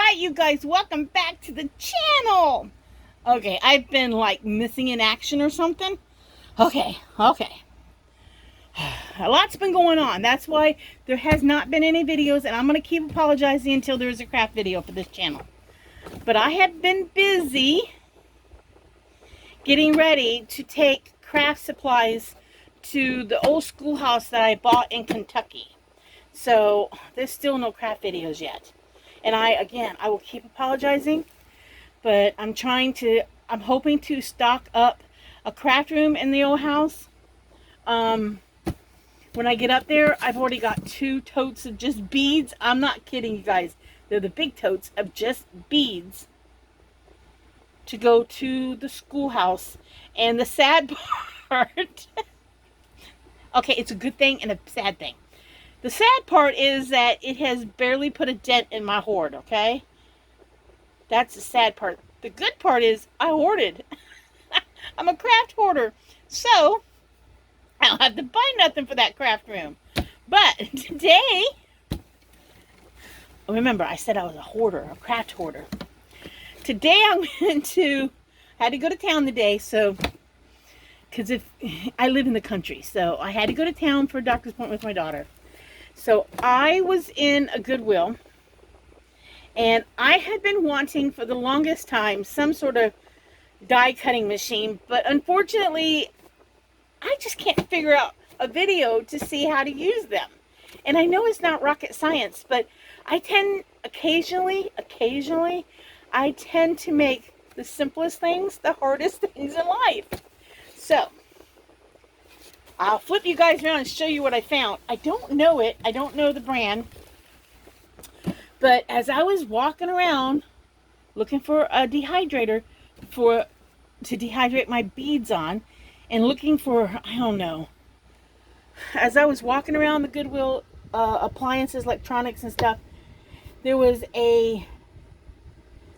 Alright, you guys, welcome back to the channel. Okay, I've been like missing in action or something. Okay. A lot's been going on. That's why there has not been any videos, and I'm going to keep apologizing until there is a craft video for this channel. But I have been busy getting ready to take craft supplies to the old schoolhouse that I bought in Kentucky. So there's still no craft videos yet. And I will keep apologizing, but I'm hoping to stock up a craft room in the old house. When I get up there, I've already got 2 totes of just beads. I'm not kidding, you guys. They're the big totes of just beads to go to the schoolhouse. And the sad part, okay, it's a good thing and a sad thing. The sad part is that it has barely put a dent in my hoard, okay? That's the sad part. The good part is I hoarded. I'm a craft hoarder. So, I don't have to buy nothing for that craft room. But today, remember I said I was a hoarder, a craft hoarder. Today I had to go to town today, so, because I live in the country, so I had to go to town for a doctor's appointment with my daughter. So I was in a Goodwill, and I had been wanting for the longest time some sort of die cutting machine, but unfortunately I just can't figure out a video to see how to use them. And I know it's not rocket science, but I tend occasionally I tend to make the simplest things the hardest things in life. So I'll flip you guys around and show you what I found. I don't know it. I don't know the brand. But as I was walking around looking for a dehydrator to dehydrate my beads on, and looking for, I don't know, as I was walking around the Goodwill appliances, electronics and stuff, there was a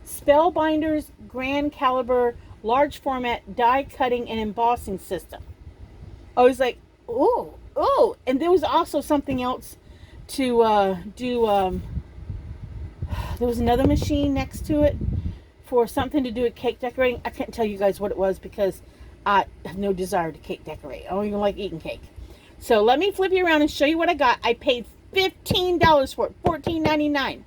Spellbinders Grand Caliber large format die cutting and embossing system. I was like, oh, and there was also something else to do. There was another machine next to it for something to do with cake decorating. I can't tell you guys what it was because I have no desire to cake decorate. I don't even like eating cake. So let me flip you around and show you what I got. I paid $15 for it, $14.99,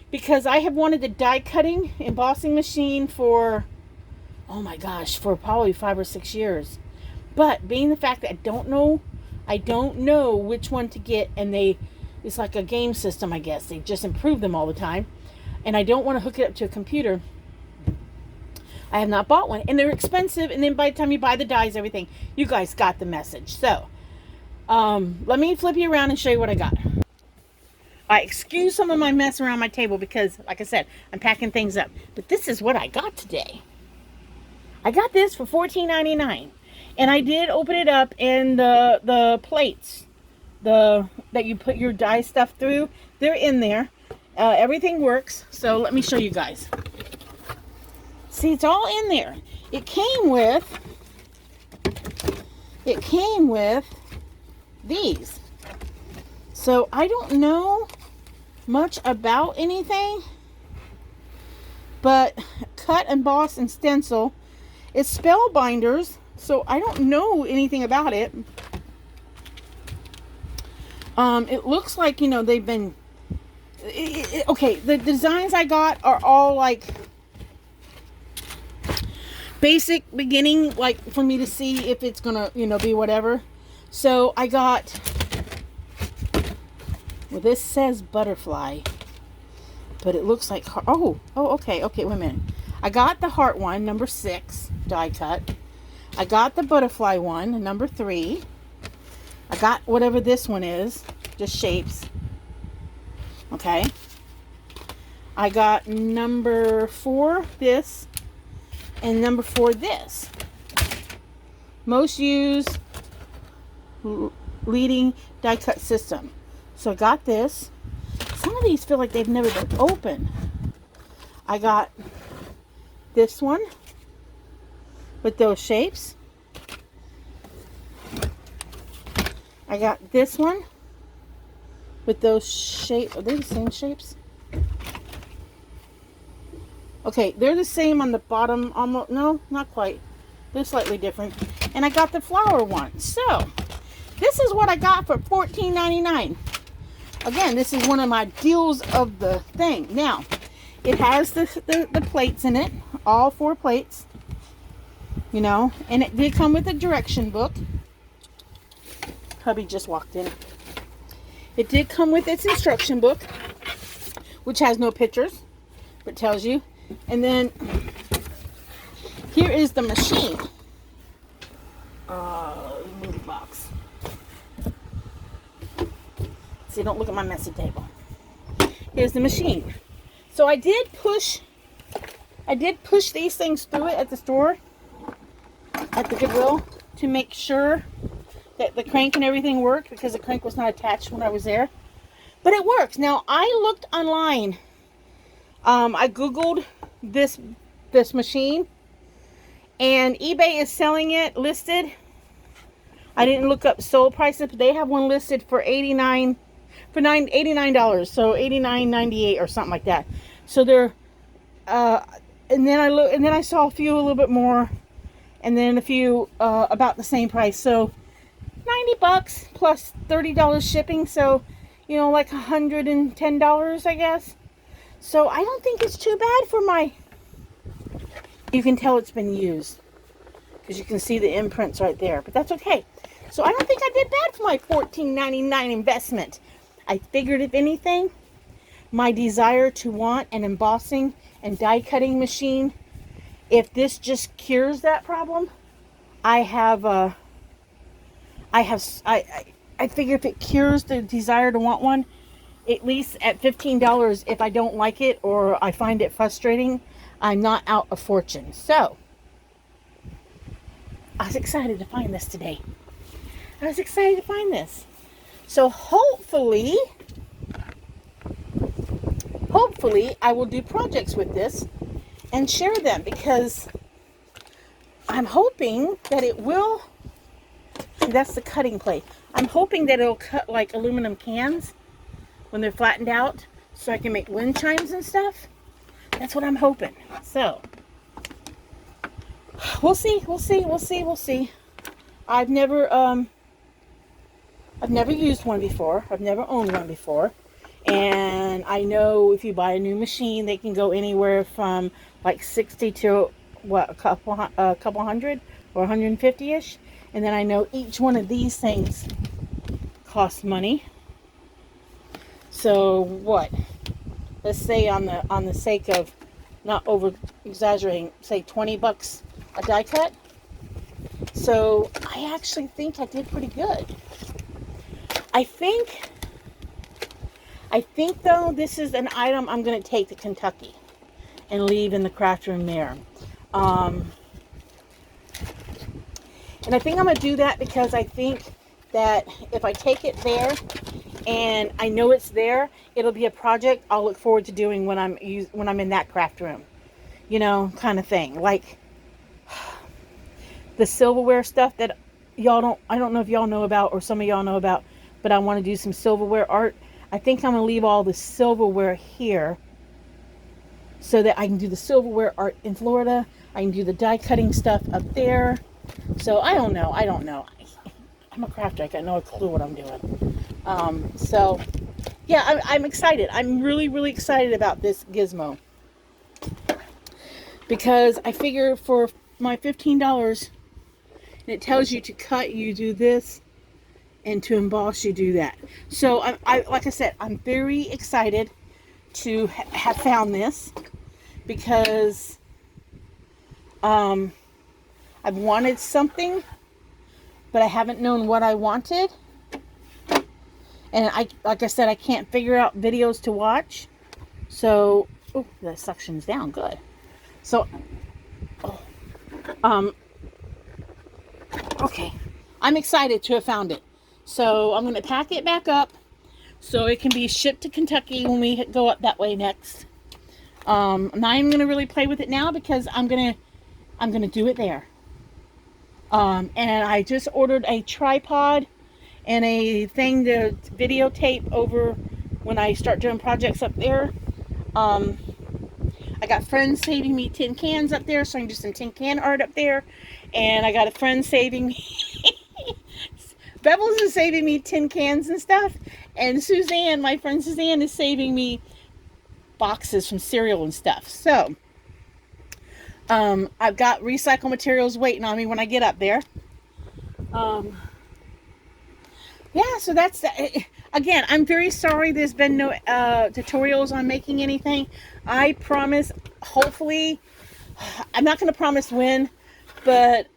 because I have wanted the die cutting embossing machine for, oh my gosh, for probably 5 or 6 years. But being the fact that I don't know which one to get, and it's like a game system, I guess. They just improve them all the time. And I don't want to hook it up to a computer. I have not bought one. And they're expensive, and then by the time you buy the dies, everything, you guys got the message. So, let me flip you around and show you what I got. I excuse some of my mess around my table because, like I said, I'm packing things up. But this is what I got today. I got this for $14.99. And I did open it up, and the plates that you put your die stuff through, they're in there. Everything works. So let me show you guys. See, it's all in there. It came with these. So I don't know much about anything, but cut, emboss, and stencil. It's Spellbinders. So I don't know anything about it. It looks like, they've been... okay, the designs I got are all like basic beginning, like for me to see if it's gonna, be whatever. So I got... well, this says butterfly, but it looks like... okay, wait a minute. I got the heart one, number 6, die cut. I got the butterfly one, number 3. I got whatever this one is, just shapes. Okay. I got number 4, this, and number 4, this. Most used leading die cut system. So I got this. Some of these feel like they've never been open. I got this one with those shapes. I got this one with those shapes. Are they the same shapes? Okay, they're the same on the bottom, almost. No, not quite. They're slightly different. And I got the flower one. So, this is what I got for $14.99. Again, this is one of my deals of the thing. Now, it has the plates in it, all 4 plates, you know, and it did come with a direction book. Hubby just walked in. It did come with its instruction book, which has no pictures, but tells you. And then here is the machine. Movie box. See, don't look at my messy table. Here's the machine. So I did push these things through it at the store, at the Goodwill, to make sure that the crank and everything worked, because the crank was not attached when I was there. But it works. Now, I looked online. I Googled this machine, and eBay is selling it listed. I didn't look up sold prices, but they have one listed for $89, so $89.98 or something like that. So they're and then I saw a few a little bit more, and then a few about the same price. So $90 plus $30 shipping, so you know, like $110, I guess. So I don't think it's too bad for my. You can tell it's been used because you can see the imprints right there, but that's okay. So I don't think I did bad for my $14.99 investment. I figured, if anything, my desire to want an embossing and die cutting machine, if this just cures that problem, I figure if it cures the desire to want one, at least at $15, if I don't like it or I find it frustrating, I'm not out a fortune. So I was excited to find this today. I was excited to find this. So hopefully I will do projects with this and share them, because I'm hoping that it will. See, that's the cutting plate. I'm hoping that it'll cut like aluminum cans when they're flattened out, so I can make wind chimes and stuff. That's what I'm hoping. So we'll see. I've never used one before. I've never owned one before. And I know if you buy a new machine, they can go anywhere from like 60 to a couple hundred or 150-ish. And then I know each one of these things costs money. So what? Let's say on the sake of not over exaggerating, say $20 a die cut. So I actually think I did pretty good. I think though, this is an item I'm going to take to Kentucky and leave in the craft room there. And I think I'm going to do that because I think that if I take it there and I know it's there, it'll be a project I'll look forward to doing when I'm in that craft room, you know, kind of thing. Like the silverware stuff that I don't know if y'all know about, or some of y'all know about, but I want to do some silverware art. I think I'm going to leave all the silverware here so that I can do the silverware art in Florida. I can do the die cutting stuff up there. So I don't know. I'm a crafter. I got no clue what I'm doing. So yeah, I'm excited. I'm really, really excited about this gizmo, because I figure for my $15, and it tells you to cut, you do this, and to emboss, you do that. So like I said, I'm very excited to have found this, because I've wanted something, but I haven't known what I wanted. And like I said, I can't figure out videos to watch. So, oh, that suctions down good. So, okay, I'm excited to have found it. So I'm going to pack it back up so it can be shipped to Kentucky when we go up that way next. I'm not even going to really play with it now, because I'm going to do it there. And I just ordered a tripod and a thing to videotape over when I start doing projects up there. I I got friends saving me tin cans up there, so I can do some tin can art up there. And I got a friend saving me. Bevels is saving me tin cans and stuff. And Suzanne, my friend Suzanne, is saving me boxes from cereal and stuff. So, I've got recycled materials waiting on me when I get up there. Yeah, so that's, again, I'm very sorry there's been no tutorials on making anything. I promise, hopefully, I'm not going to promise when, but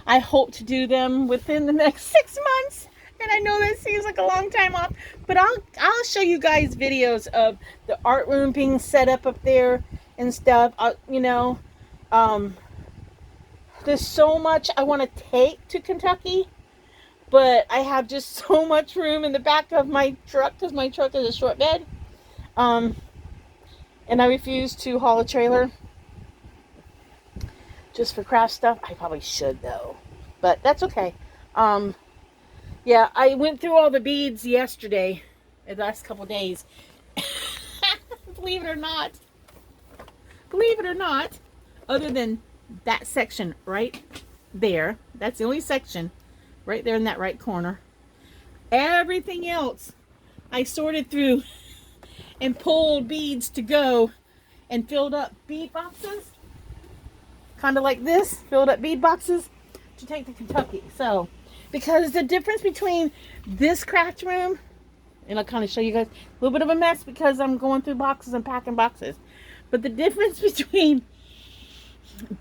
I hope to do them within the next 6 months. And I know that seems like a long time off, but I'll show you guys videos of the art room being set up there and stuff. You know, there's so much I want to take to Kentucky, but I have just so much room in the back of my truck because my truck is a short bed. And I refuse to haul a trailer just for craft stuff. I probably should though, but that's okay. Yeah, I went through all the beads yesterday, the last couple days. Believe it or not, other than that section right there, that's the only section right there in that right corner. Everything else I sorted through and pulled beads to go and filled up bead boxes, kind of like this, filled up bead boxes to take to Kentucky. So, because the difference between this craft room, and I'll kind of show you guys, a little bit of a mess because I'm going through boxes and packing boxes, but the difference between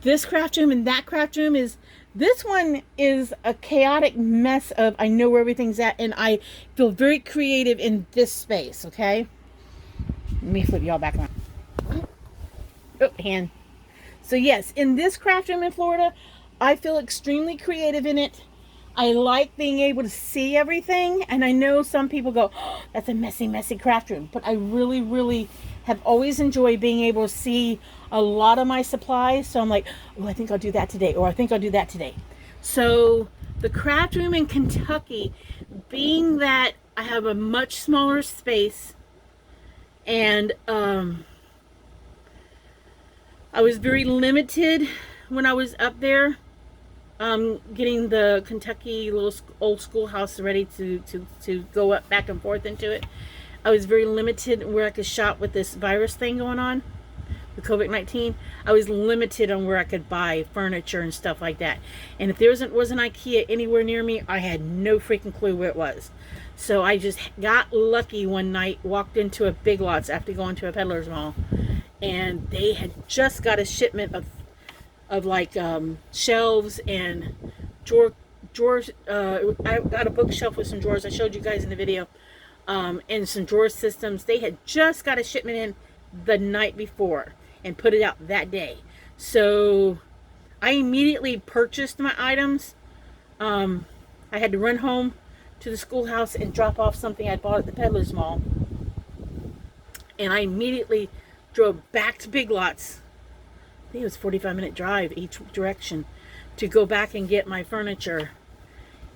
this craft room and that craft room is this one is a chaotic mess of, I know where everything's at, and I feel very creative in this space. Okay, let me flip y'all back on. Oh, hand. So yes, in this craft room in Florida, I feel extremely creative in it. I like being able to see everything, and I know some people go, oh, that's a messy craft room, but I really have always enjoyed being able to see a lot of my supplies. So I'm like, oh, I think I'll do that today, or I think I'll do that today. So the craft room in Kentucky, being that I have a much smaller space, and I was very limited when I was up there, getting the Kentucky little old schoolhouse ready to go up back and forth into it. I was very limited where I could shop with this virus thing going on, the COVID-19. I was limited on where I could buy furniture and stuff like that. And if there was an IKEA anywhere near me, I had no freaking clue where it was. So I just got lucky one night, walked into a Big Lots after going to a Peddler's Mall, and they had just got a shipment of like shelves and drawers. I got a bookshelf with some drawers I showed you guys in the video, and some drawer systems. They had just got a shipment in the night before and put it out that day. So I immediately purchased my items. I had to run home to the schoolhouse and drop off something I bought at the Peddler's Mall, and I immediately drove back to Big Lots. I think it was a 45-minute drive each direction to go back and get my furniture.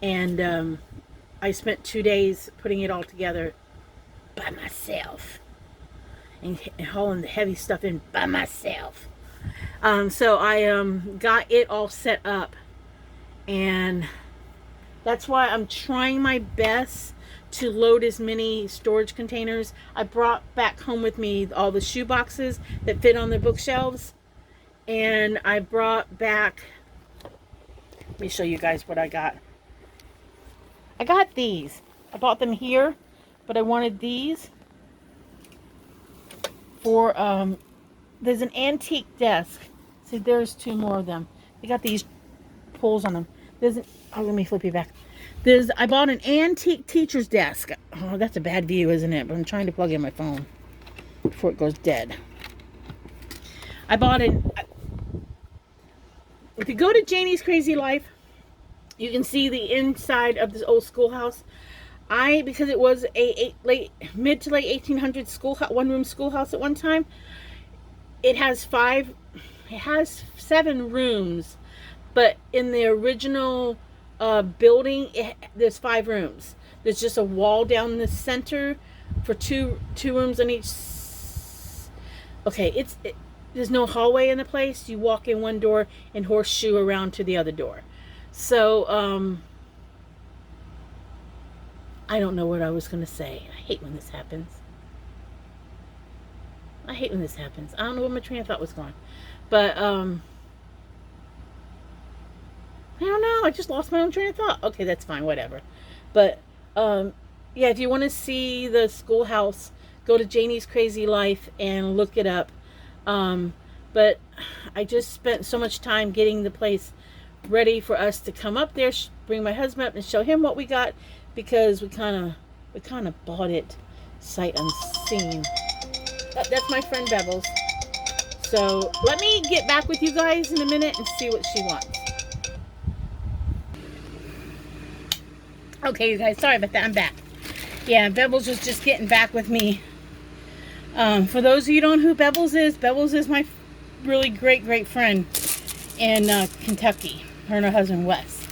And I spent 2 days putting it all together by myself and hauling the heavy stuff in by myself. So I got it all set up, and that's why I'm trying my best to load as many storage containers. I brought back home with me all the shoe boxes that fit on the bookshelves. And I brought back, let me show you guys what I got. I got these. I bought them here, but I wanted these for, there's an antique desk. See, there's two more of them. They got these pulls on them. There's an, oh, let me flip you back. I bought an antique teacher's desk. Oh, that's a bad view, isn't it? But I'm trying to plug in my phone before it goes dead. I bought an, if you go to Janie's Crazy Life, you can see the inside of this old schoolhouse. Because it was a mid to late 1800s schoolhouse, one-room schoolhouse at one time, it has 7 rooms, but in the original building, there's 5 rooms. There's just a wall down the center for two rooms on each. Okay, there's no hallway in the place. You walk in one door and horseshoe around to the other door. So, I don't know what I was going to say. I hate when this happens. I hate when this happens. I don't know where my train of thought was going. But, I don't know. I just lost my own train of thought. Okay, that's fine. Whatever. But, yeah, if you want to see the schoolhouse, go to Janie's Crazy Life and look it up. But I just spent so much time getting the place ready for us to come up there, bring my husband up and show him what we got, because we kind of bought it sight unseen. That's my friend Bevels. So let me get back with you guys in a minute and see what she wants. Okay, you guys, sorry about that. I'm back. Yeah, Bevels was just getting back with me. For those of you who don't know who Bevels is my really great friend in Kentucky. Her and her husband Wes.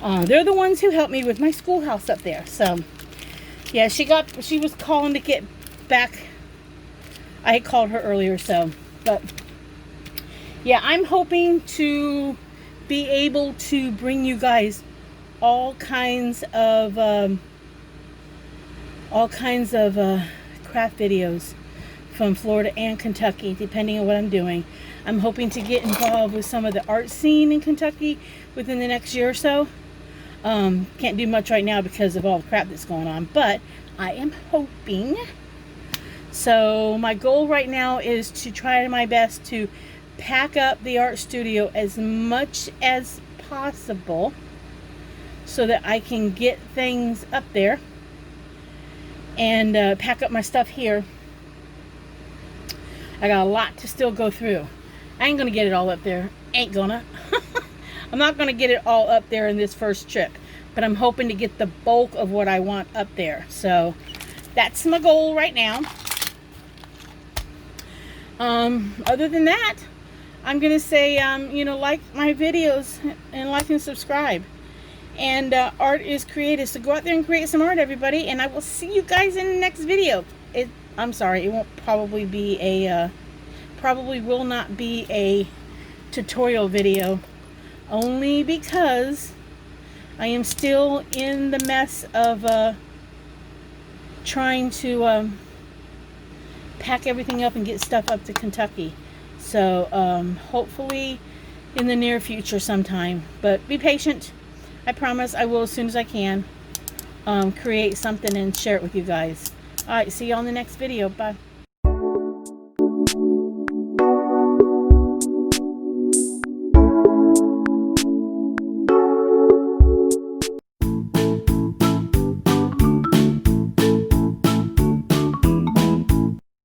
They're the ones who helped me with my schoolhouse up there. So, yeah, she was calling to get back. I had called her earlier, so, but yeah, I'm hoping to be able to bring you guys all kinds of craft videos from Florida and Kentucky, depending on what I'm doing. I'm hoping to get involved with some of the art scene in Kentucky within the next year or so. Can't do much right now because of all the crap that's going on, but I am hoping. So my goal right now is to try my best to pack up the art studio as much as possible so that I can get things up there and pack up my stuff here. I got a lot to still go through. I ain't gonna get it all up there. Ain't gonna. I'm not gonna get it all up there in this first trip, but I'm hoping to get the bulk of what I want up there. So that's my goal right now. Other than that, I'm gonna say, like my videos and like and subscribe. And art is creative, so go out there and create some art, everybody. And I will see you guys in the next video. I'm sorry, it won't probably be a, probably will not be a tutorial video, only because I am still in the mess of trying to pack everything up and get stuff up to Kentucky. So hopefully in the near future sometime, but be patient. I promise I will as soon as I can create something and share it with you guys. Alright, see you on the next video. Bye.